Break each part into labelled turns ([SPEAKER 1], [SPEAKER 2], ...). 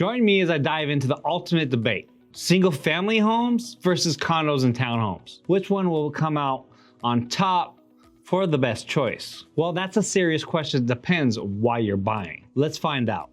[SPEAKER 1] Join me as I dive into the ultimate debate. Single-family homes versus condos and townhomes. Which one will come out on top for the best choice? Well, that's a serious question. It depends why you're buying. Let's find out.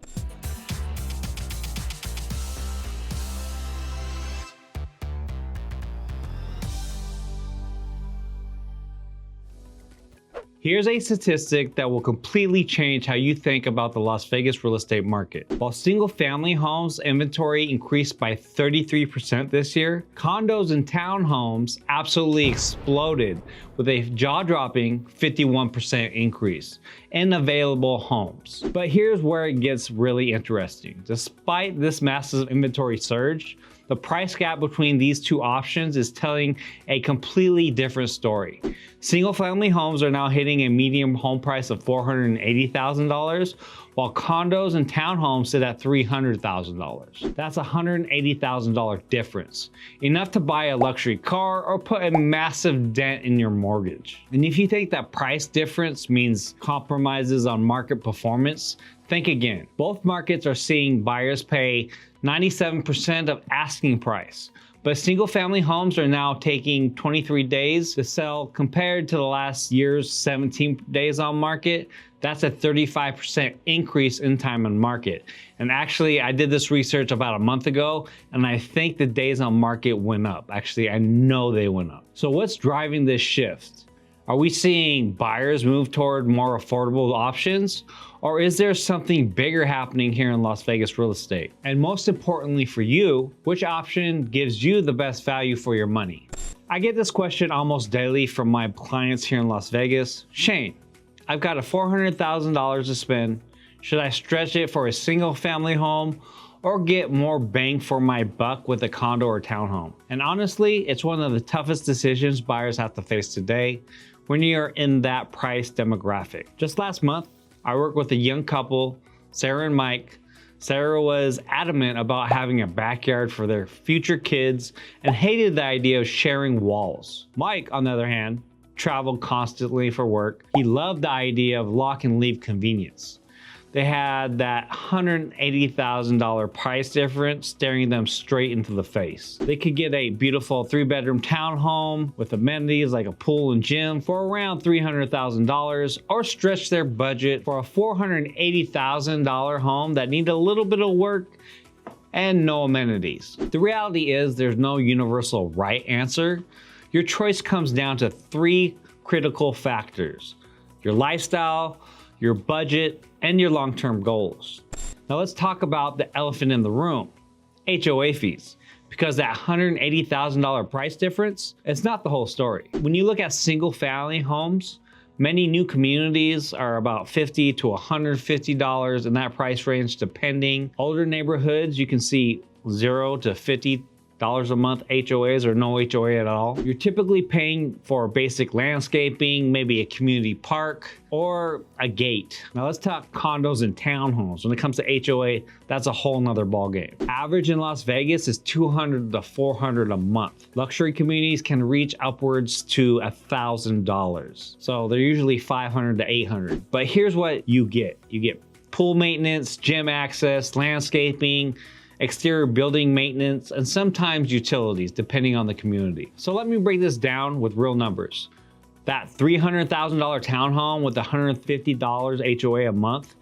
[SPEAKER 1] Here's a statistic that will completely change how you think about the Las Vegas real estate market. While single-family homes inventory increased by 33% this year, condos and townhomes absolutely exploded with a jaw-dropping 51% increase in available homes. But here's where it gets really interesting. Despite this massive inventory surge, the price gap between these two options is telling a completely different story. Single-family homes are now hitting a median home price of $480,000, while condos and townhomes sit at $300,000. That's a $180,000 difference, enough to buy a luxury car or put a massive dent in your mortgage. And if you think that price difference means compromises on market performance, think again. Both markets are seeing buyers pay 97% of asking price, but single-family homes are now taking 23 days to sell compared to the last year's 17 days on market. That's a 35% increase in time on market. And actually, I did this research about a month ago, and I think the days on market went up. Actually, I know they went up. So what's driving this shift? Are we seeing buyers move toward more affordable options? Or is there something bigger happening here in Las Vegas real estate? And most importantly for you, which option gives you the best value for your money? I get this question almost daily from my clients here in Las Vegas. Shane, I've got a $400,000 to spend. Should I stretch it for a single family home or get more bang for my buck with a condo or townhome? And honestly, it's one of the toughest decisions buyers have to face today when you're in that price demographic. Just last month, I worked with a young couple, Sarah and Mike. Sarah was adamant about having a backyard for their future kids and hated the idea of sharing walls. Mike, on the other hand, traveled constantly for work. He loved the idea of lock and leave convenience. They had that $180,000 price difference staring them straight into the face. They could get a beautiful 3-bedroom townhome with amenities like a pool and gym for around $300,000, or stretch their budget for a $480,000 home that needed a little bit of work and no amenities. The reality is there's no universal right answer. Your choice comes down to 3 critical factors: your lifestyle, your budget, and your long-term goals. Now let's talk about the elephant in the room, HOA fees. Because that $180,000 price difference, it's not the whole story. When you look at single-family homes, many new communities are about $50 to $150 in that price range depending. Older neighborhoods, you can see $0 to $50 a month HOAs or no HOA at all. You're typically paying for basic landscaping, maybe a community park, or a gate. Now let's talk condos and townhomes. When it comes to HOA, that's a whole nother ballgame. Average in Las Vegas is $200 to $400 a month. Luxury communities can reach upwards to $1,000. So they're usually $500 to $800. But here's what you get. You get pool maintenance, gym access, landscaping, exterior building maintenance, and sometimes utilities, depending on the community. So let me break this down with real numbers. That $300,000 townhome with $150 HOA a month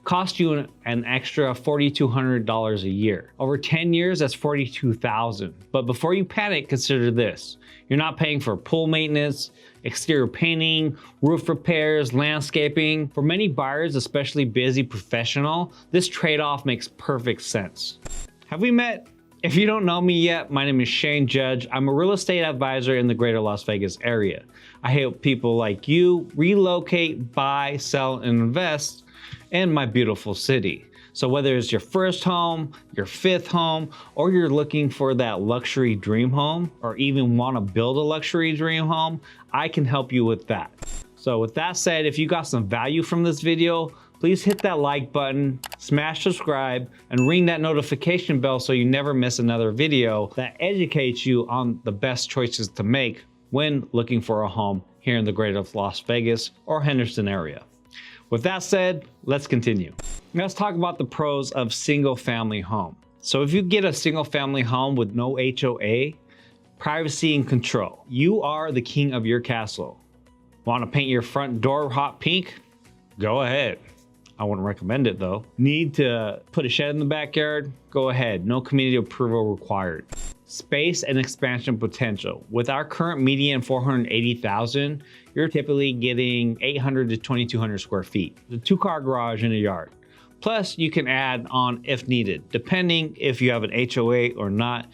[SPEAKER 1] costs you an extra $4,200 a year. Over 10 years, that's $42,000. But before you panic, consider this. You're not paying for pool maintenance, exterior painting, roof repairs, landscaping. For many buyers, especially busy professional, this trade-off makes perfect sense. Have we met? If you don't know me yet, my name is Shane Judge. I'm a real estate advisor in the greater Las Vegas area. I help people like you relocate, buy, sell, and invest in my beautiful city. So whether it's your first home, your 5th home, or you're looking for that luxury dream home, or even want to build a luxury dream home, I can help you with that. So with that said, if you got some value from this video, please hit that like button, smash subscribe, and ring that notification bell so you never miss another video that educates you on the best choices to make when looking for a home here in the greater Las Vegas or Henderson area. With that said, let's continue. Let's talk about the pros of single family home. So if you get a single family home with no HOA, privacy and control, you are the king of your castle. Want to paint your front door hot pink? Go ahead. I wouldn't recommend it though. Need to put a shed in the backyard? Go ahead. No community approval required. Space and expansion potential. With our current median 480,000, you're typically getting 800 to 2,200 square feet. The 2-car garage in a yard. Plus, you can add on if needed, depending if you have an HOA or not,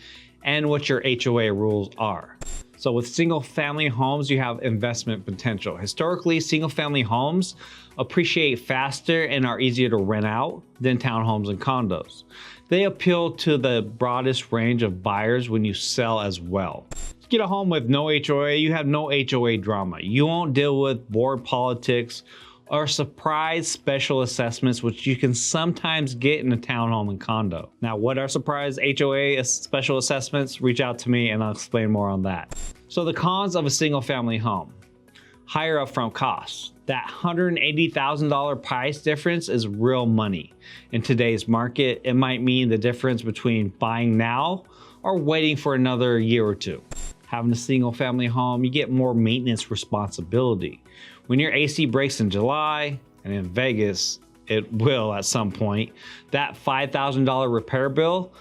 [SPEAKER 1] and what your HOA rules are. So with single family homes, you have investment potential. Historically, single family homes appreciate faster and are easier to rent out than townhomes and condos. They appeal to the broadest range of buyers when you sell as well. Get a home with no HOA, you have no HOA drama. You won't deal with board politics or surprise special assessments, which you can sometimes get in a townhome and condo. Now, what are surprise HOA special assessments? Reach out to me and I'll explain more on that. So the cons of a single family home: higher upfront costs. That $180,000 price difference is real money. In today's market, it might mean the difference between buying now or waiting for another year or two. Having a single family home, you get more maintenance responsibility. When your AC breaks in July, and in Vegas, it will at some point, that $5,000 repair bill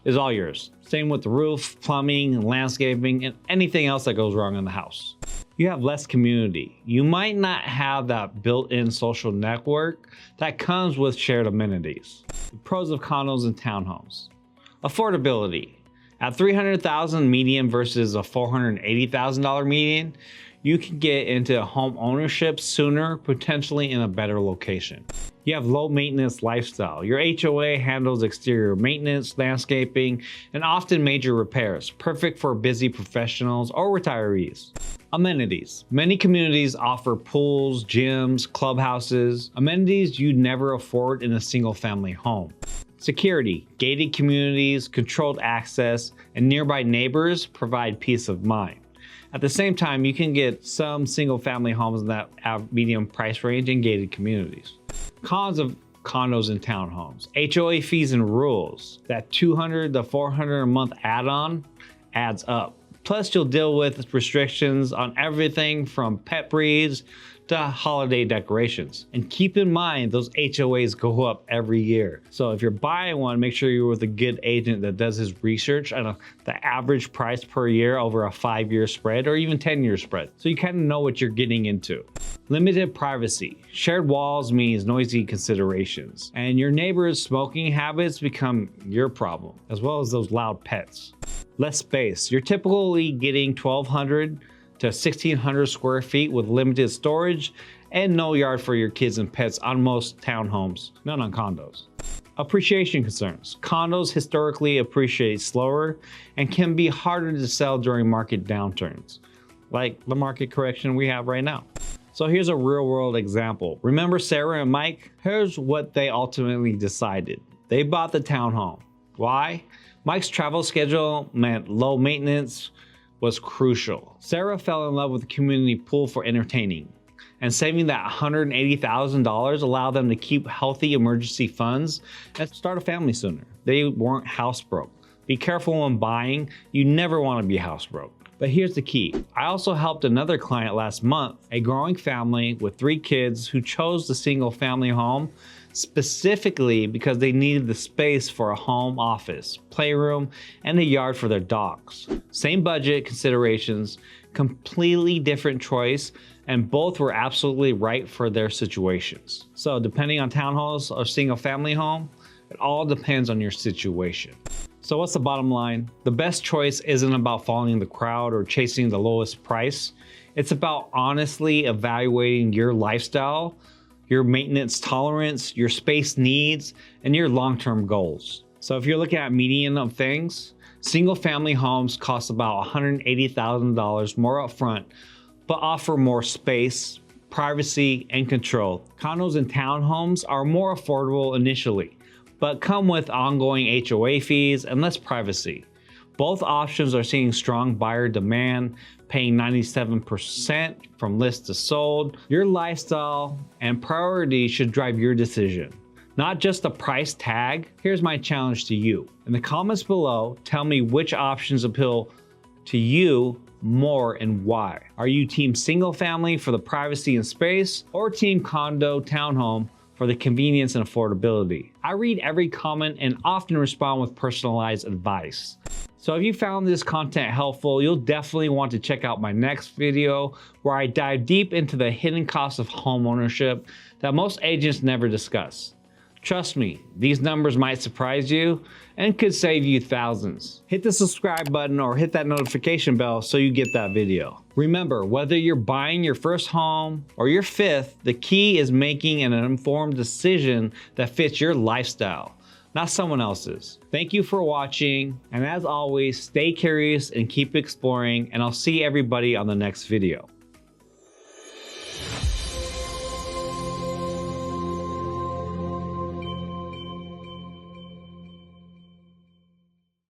[SPEAKER 1] is all yours. Same with the roof, plumbing, landscaping, and anything else that goes wrong in the house. You have less community. You might not have that built-in social network that comes with shared amenities. The pros of condos and townhomes. Affordability. At $300,000 median versus a $480,000 median, you can get into home ownership sooner, potentially in a better location. You have low maintenance lifestyle. Your HOA handles exterior maintenance, landscaping, and often major repairs, perfect for busy professionals or retirees. Amenities. Many communities offer pools, gyms, clubhouses, amenities you'd never afford in a single family home. Security. Gated communities, controlled access, and nearby neighbors provide peace of mind. At the same time, you can get some single family homes in that medium price range in gated communities. Cons of condos and townhomes. HOA fees and rules. That $200 to $400 a month add-on adds up. Plus, you'll deal with restrictions on everything from pet breeds to holiday decorations. And keep in mind, those HOAs go up every year. So if you're buying one, make sure you're with a good agent that does his research on the average price per year over a 5-year spread or even 10-year spread. So you kind of know what you're getting into. Limited privacy. Shared walls means noisy considerations. And your neighbor's smoking habits become your problem, as well as those loud pets. Less space. You're typically getting 1,200 to 1,600 square feet with limited storage and no yard for your kids and pets on most townhomes, none on condos. Appreciation concerns. Condos historically appreciate slower and can be harder to sell during market downturns, like the market correction we have right now. So here's a real world example. Remember Sarah and Mike? Here's what they ultimately decided. They bought the townhome. Why? Mike's travel schedule meant low maintenance was crucial. Sarah fell in love with the community pool for entertaining, and saving that $180,000 allowed them to keep healthy emergency funds and start a family sooner. They weren't house broke. Be careful when buying. You never want to be house broke. But here's the key. I also helped another client last month, a growing family with 3 kids who chose the single family home specifically because they needed the space for a home office, playroom, and a yard for their dogs. Same budget considerations, completely different choice, and both were absolutely right for their situations. So depending on townhouse or single family home, it all depends on your situation. So what's the bottom line? The best choice isn't about following the crowd or chasing the lowest price. It's about honestly evaluating your lifestyle, your maintenance tolerance, your space needs, and your long-term goals. So if you're looking at median of things, single family homes cost about $180,000 more upfront, but offer more space, privacy, and control. Condos and townhomes are more affordable initially, but come with ongoing HOA fees and less privacy. Both options are seeing strong buyer demand, paying 97% from list to sold. Your lifestyle and priorities should drive your decision, not just the price tag. Here's my challenge to you. In the comments below, tell me which options appeal to you more and why. Are you team single family for the privacy and space, or team condo townhome for the convenience and affordability? I read every comment and often respond with personalized advice. So if you found this content helpful, you'll definitely want to check out my next video where I dive deep into the hidden costs of home ownership that most agents never discuss. Trust me, these numbers might surprise you and could save you thousands. Hit the subscribe button or hit that notification bell so you get that video. Remember, whether you're buying your first home or your fifth, the key is making an informed decision that fits your lifestyle, not someone else's. Thank you for watching, and as always, stay curious and keep exploring, and I'll see everybody on the next video.